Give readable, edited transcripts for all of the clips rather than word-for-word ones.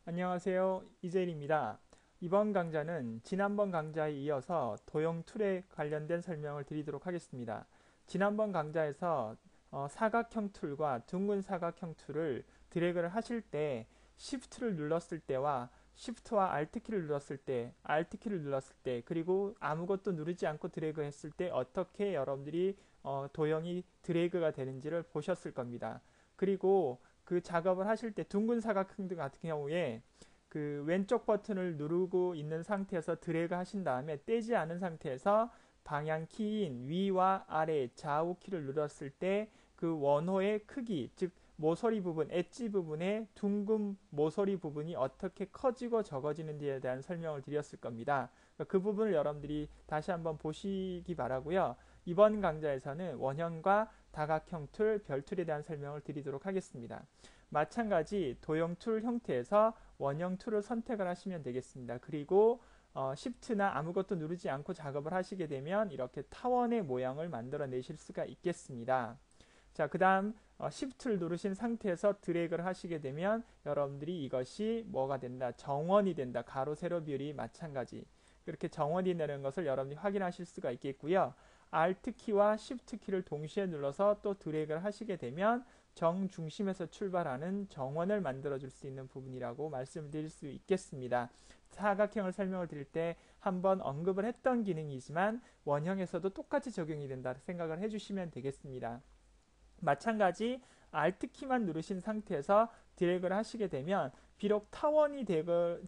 안녕하세요. 이재일입니다. 이번 강좌는 지난번 강좌에 이어서 도형 툴에 관련된 설명을 드리도록 하겠습니다. 지난번 강좌에서 사각형 툴과 둥근 사각형 툴을 드래그를 하실 때 Shift를 눌렀을 때와 Shift와 Alt키를 눌렀을 때, Alt키를 눌렀을 때, 그리고 아무것도 누르지 않고 드래그 했을 때 어떻게 여러분들이 도형이 드래그가 되는지를 보셨을 겁니다. 그리고 그 작업을 하실 때 둥근 사각형 같은 경우에 그 왼쪽 버튼을 누르고 있는 상태에서 드래그 하신 다음에 떼지 않은 상태에서 방향 키인 위와 아래 좌우 키를 눌렀을 때 그 원호의 크기, 즉 모서리 부분, 엣지 부분의 둥근 모서리 부분이 어떻게 커지고 적어지는지에 대한 설명을 드렸을 겁니다. 그 부분을 여러분들이 다시 한번 보시기 바라고요. 이번 강좌에서는 원형과 다각형 툴, 별툴에 대한 설명을 드리도록 하겠습니다. 마찬가지 도형 툴 형태에서 원형 툴을 선택을 하시면 되겠습니다. 그리고 Shift나 아무것도 누르지 않고 작업을 하시게 되면 이렇게 타원의 모양을 만들어 내실 수가 있겠습니다. 자, 그 다음 Shift를 누르신 상태에서 드래그를 하시게 되면 여러분들이 이것이 뭐가 된다? 정원이 된다. 가로, 세로 비율이 마찬가지. 그렇게 정원이 되는 것을 여러분이 확인하실 수가 있겠고요. Alt키와 Shift키를 동시에 눌러서 또 드래그를 하시게 되면 정중심에서 출발하는 정원을 만들어 줄 수 있는 부분이라고 말씀을 드릴 수 있겠습니다. 사각형을 설명을 드릴 때 한번 언급을 했던 기능이지만 원형에서도 똑같이 적용이 된다 생각을 해주시면 되겠습니다. 마찬가지 Alt키만 누르신 상태에서 드래그를 하시게 되면 비록 타원이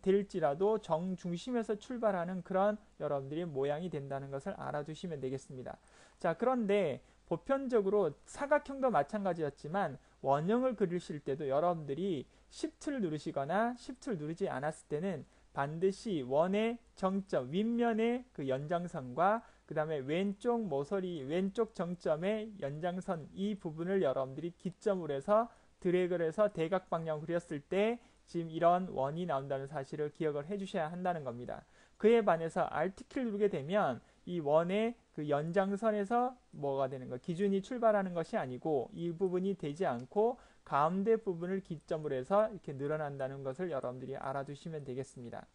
될지라도 정중심에서 출발하는 그런 여러분들의 모양이 된다는 것을 알아두시면 되겠습니다. 자, 그런데 보편적으로 사각형도 마찬가지였지만 원형을 그리실 때도 여러분들이 Shift를 누르시거나 Shift를 누르지 않았을 때는 반드시 원의 정점, 윗면의 그 연장선과 그 다음에 왼쪽 모서리, 왼쪽 정점의 연장선 이 부분을 여러분들이 기점으로 해서 드래그를 해서 대각 방향을 그렸을 때 지금 이런 원이 나온다는 사실을 기억을 해주셔야 한다는 겁니다. 그에 반해서 Alt키를 누르게 되면 이 원의 그 연장선에서 뭐가 되는 거 기준이 출발하는 것이 아니고 이 부분이 되지 않고 가운데 부분을 기점으로 해서 이렇게 늘어난다는 것을 여러분들이 알아두시면 되겠습니다.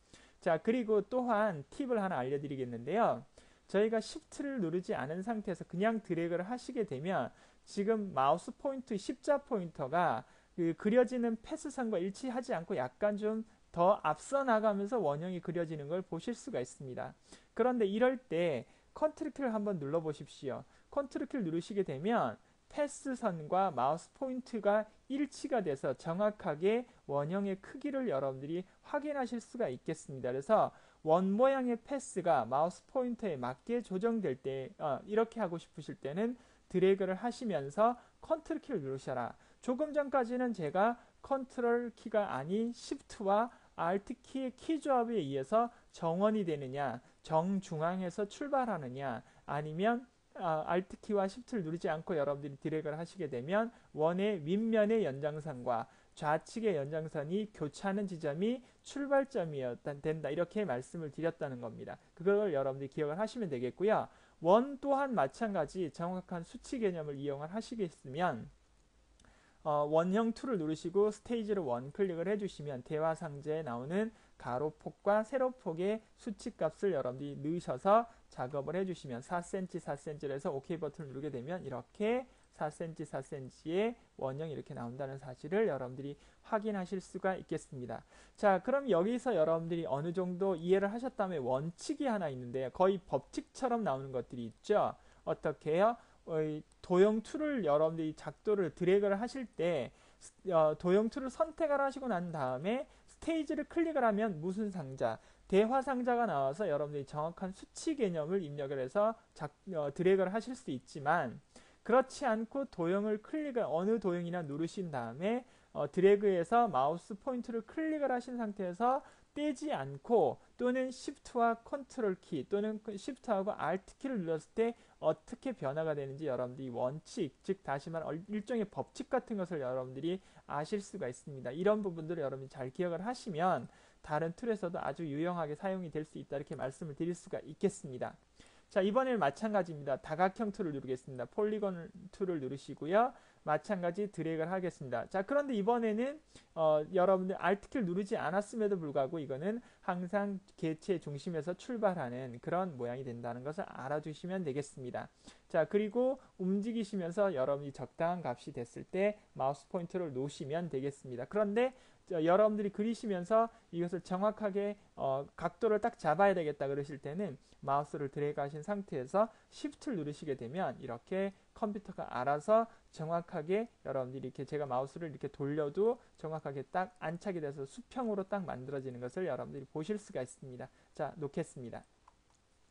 자, 그리고 또한 팁을 하나 알려드리겠는데요. 저희가 Shift를 누르지 않은 상태에서 그냥 드래그를 하시게 되면 지금 마우스 포인트 십자 포인터가 그 그려지는 패스선과 일치하지 않고 약간 좀 더 앞서 나가면서 원형이 그려지는 걸 보실 수가 있습니다. 그런데 이럴 때 컨트롤 키를 한번 눌러 보십시오. 컨트롤 키를 누르시게 되면 패스선과 마우스 포인트가 일치가 돼서 정확하게 원형의 크기를 여러분들이 확인하실 수가 있겠습니다. 그래서 원 모양의 패스가 마우스 포인터에 맞게 조정될 때 이렇게 하고 싶으실 때는 드래그를 하시면서 컨트롤 키를 누르셔라. 조금 전까지는 제가 컨트롤 키가 아닌 Shift와 Alt 키의 키 조합에 의해서 정원이 되느냐, 정중앙에서 출발하느냐, 아니면 Alt 키와 Shift를 누르지 않고 여러분들이 드래그를 하시게 되면 원의 윗면의 연장선과 좌측의 연장선이 교차하는 지점이 출발점이었다 된다 이렇게 말씀을 드렸다는 겁니다. 그걸 여러분들이 기억을 하시면 되겠고요. 원 또한 마찬가지 정확한 수치 개념을 이용을 하시겠으면 원형 툴을 누르시고 스테이지를 원 클릭을 해주시면 대화 상자에 나오는 가로폭과 세로폭의 수치값을 여러분들이 넣으셔서 작업을 해주시면 4cm, 4cm를 해서 OK 버튼을 누르게 되면 이렇게 4cm, 4cm의 원형이 이렇게 나온다는 사실을 여러분들이 확인하실 수가 있겠습니다. 자, 그럼 여기서 여러분들이 어느 정도 이해를 하셨다면 원칙이 하나 있는데요. 거의 법칙처럼 나오는 것들이 있죠. 어떻게 해요? 도형 툴을 여러분들이 작도를 드래그를 하실 때 도형 툴을 선택을 하시고 난 다음에 스테이지를 클릭을 하면 무슨 상자, 대화 상자가 나와서 여러분들이 정확한 수치 개념을 입력을 해서 드래그를 하실 수 있지만 그렇지 않고 도형을 클릭을 어느 도형이나 누르신 다음에 드래그해서 마우스 포인트를 클릭을 하신 상태에서 떼지 않고 또는 Shift와 컨트롤 키 또는 Shift하고 Alt 키를 눌렀을 때 어떻게 변화가 되는지 여러분들이 원칙, 즉 다시 말하면 일종의 법칙 같은 것을 여러분들이 아실 수가 있습니다. 이런 부분들을 여러분이 잘 기억을 하시면 다른 툴에서도 아주 유용하게 사용이 될 수 있다 이렇게 말씀을 드릴 수가 있겠습니다. 자, 이번에는 마찬가지입니다. 다각형 툴을 누르겠습니다. 폴리곤 툴을 누르시고요. 마찬가지 드래그를 하겠습니다. 자, 그런데 이번에는 여러분들 Alt키를 누르지 않았음에도 불구하고 이거는 항상 개체 중심에서 출발하는 그런 모양이 된다는 것을 알아두시면 되겠습니다. 자, 그리고 움직이시면서 여러분이 적당한 값이 됐을 때 마우스 포인터를 놓으시면 되겠습니다. 그런데 여러분들이 그리시면서 이것을 정확하게 각도를 딱 잡아야 되겠다 그러실 때는 마우스를 드래그 하신 상태에서 Shift를 누르시게 되면 이렇게 컴퓨터가 알아서 정확하게 여러분들이 이렇게 제가 마우스를 이렇게 돌려도 정확하게 딱 안착이 돼서 수평으로 딱 만들어지는 것을 여러분들이 보실 수가 있습니다. 자, 놓겠습니다.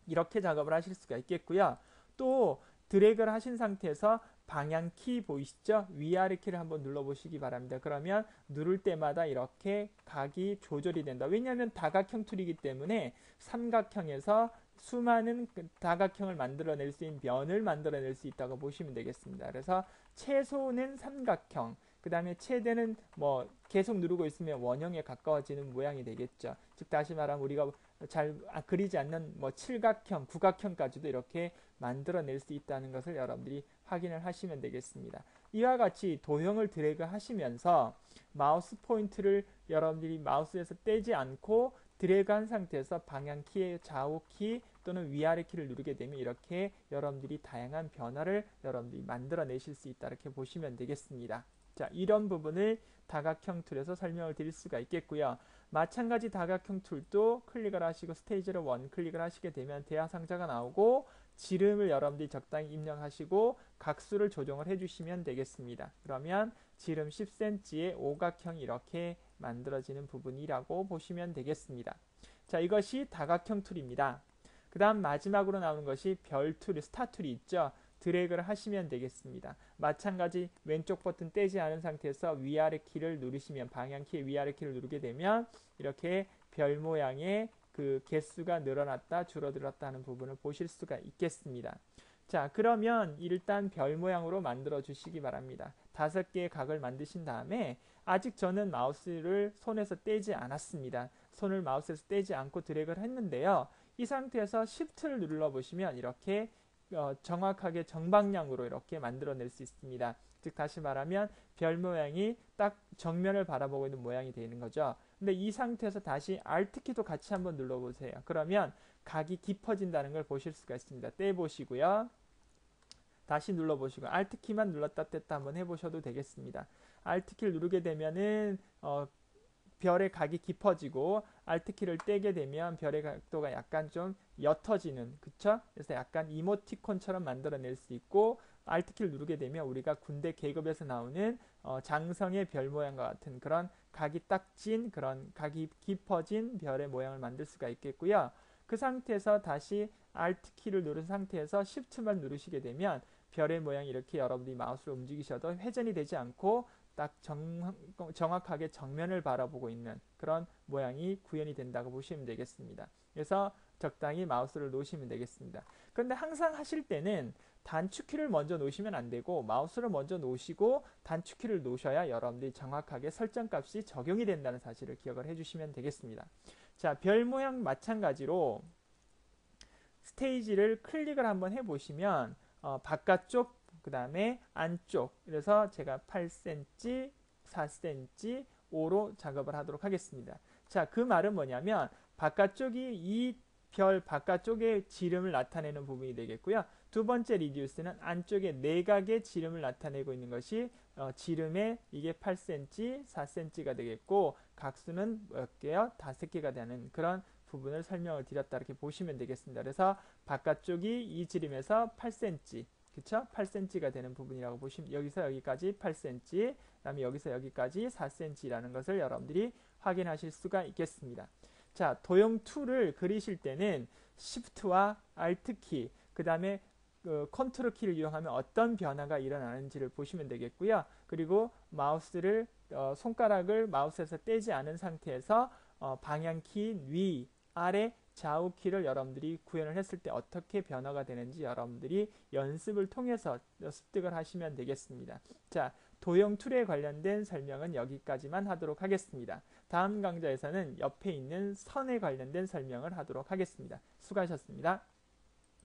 이렇게 작업을 하실 수가 있겠고요. 또 드래그를 하신 상태에서 방향키 보이시죠? 위아래 키를 한번 눌러보시기 바랍니다. 그러면 누를 때마다 이렇게 각이 조절이 된다. 왜냐하면 다각형 툴이기 때문에 삼각형에서 수많은 다각형을 만들어낼 수 있는 면을 만들어낼 수 있다고 보시면 되겠습니다. 그래서 최소는 삼각형, 그 다음에 최대는 뭐 계속 누르고 있으면 원형에 가까워지는 모양이 되겠죠. 즉 다시 말하면 우리가 잘 그리지 않는 뭐 칠각형, 구각형까지도 이렇게 만들어낼 수 있다는 것을 여러분들이 확인을 하시면 되겠습니다. 이와 같이 도형을 드래그 하시면서 마우스 포인트를 여러분들이 마우스에서 떼지 않고 드래그한 상태에서 방향키의 좌우키 또는 위아래 키를 누르게 되면 이렇게 여러분들이 다양한 변화를 여러분들이 만들어내실 수 있다 이렇게 보시면 되겠습니다. 자, 이런 부분을 다각형 툴에서 설명을 드릴 수가 있겠고요. 마찬가지 다각형 툴도 클릭을 하시고 스테이지를 원 클릭을 하시게 되면 대하상자가 나오고 지름을 여러분들이 적당히 입력하시고 각수를 조정을 해주시면 되겠습니다. 그러면 지름 10cm의 오각형이 이렇게 만들어지는 부분이라고 보시면 되겠습니다. 자, 이것이 다각형 툴입니다. 그 다음 마지막으로 나오는 것이 별 툴, 스타 툴이 있죠. 드래그를 하시면 되겠습니다. 마찬가지 왼쪽 버튼 떼지 않은 상태에서 위아래 키를 누르시면 방향키의 위아래 키를 누르게 되면 이렇게 별 모양의 그 개수가 늘어났다 줄어들었다 하는 부분을 보실 수가 있겠습니다. 자, 그러면 일단 별 모양으로 만들어 주시기 바랍니다. 5개의 각을 만드신 다음에 아직 저는 마우스를 손에서 떼지 않았습니다. 손을 마우스에서 떼지 않고 드래그를 했는데요. 이 상태에서 Shift를 눌러 보시면 이렇게 정확하게 정방향으로 이렇게 만들어낼 수 있습니다. 즉 다시 말하면 별 모양이 딱 정면을 바라보고 있는 모양이 되는 거죠. 근데 이 상태에서 다시 Alt키도 같이 한번 눌러보세요. 그러면 각이 깊어진다는 걸 보실 수가 있습니다. 떼보시고요. 다시 눌러보시고 Alt키만 눌렀다 뗐다 한번 해보셔도 되겠습니다. Alt키를 누르게 되면은 별의 각이 깊어지고 Alt키를 떼게 되면 별의 각도가 약간 좀 옅어지는, 그쵸? 그래서 약간 이모티콘처럼 만들어낼 수 있고 Alt키를 누르게 되면 우리가 군대 계급에서 나오는 장성의 별 모양과 같은 그런 각이 딱 찐 그런 각이 깊어진 별의 모양을 만들 수가 있겠고요. 그 상태에서 다시 Alt키를 누른 상태에서 Shift만 누르시게 되면 별의 모양이 이렇게 여러분들이 마우스를 움직이셔도 회전이 되지 않고 딱 정확하게 정면을 바라보고 있는 그런 모양이 구현이 된다고 보시면 되겠습니다. 그래서 적당히 마우스를 놓으시면 되겠습니다. 그런데 항상 하실 때는 단축키를 먼저 놓으시면 안 되고 마우스를 먼저 놓으시고 단축키를 놓으셔야 여러분들이 정확하게 설정값이 적용이 된다는 사실을 기억을 해주시면 되겠습니다. 자, 별 모양 마찬가지로 스테이지를 클릭을 한번 해보시면 바깥쪽 그 다음에 안쪽, 그래서 제가 8cm, 4cm, 5로 작업을 하도록 하겠습니다. 자, 그 말은 뭐냐면 바깥쪽이 이 별 바깥쪽의 지름을 나타내는 부분이 되겠고요. 두 번째 리듀스는 안쪽에 내각의 지름을 나타내고 있는 것이 지름의 이게 8cm, 4cm가 되겠고 각수는 몇 개요? 5개가 되는 그런 부분을 설명을 드렸다 이렇게 보시면 되겠습니다. 그래서 바깥쪽이 이 지름에서 8cm, 그쵸? 8cm가 되는 부분이라고 보시면 여기서 여기까지 8cm, 그 다음에 여기서 여기까지 4cm라는 것을 여러분들이 확인하실 수가 있겠습니다. 자, 도형 2를 그리실 때는 Shift와 Alt키, 그 다음에 컨트롤 키를 이용하면 어떤 변화가 일어나는지를 보시면 되겠고요. 그리고 마우스를 손가락을 마우스에서 떼지 않은 상태에서 방향키 위, 아래, 좌우 키를 여러분들이 구현을 했을 때 어떻게 변화가 되는지 여러분들이 연습을 통해서 습득을 하시면 되겠습니다. 자, 도형 툴에 관련된 설명은 여기까지만 하도록 하겠습니다. 다음 강좌에서는 옆에 있는 선에 관련된 설명을 하도록 하겠습니다. 수고하셨습니다.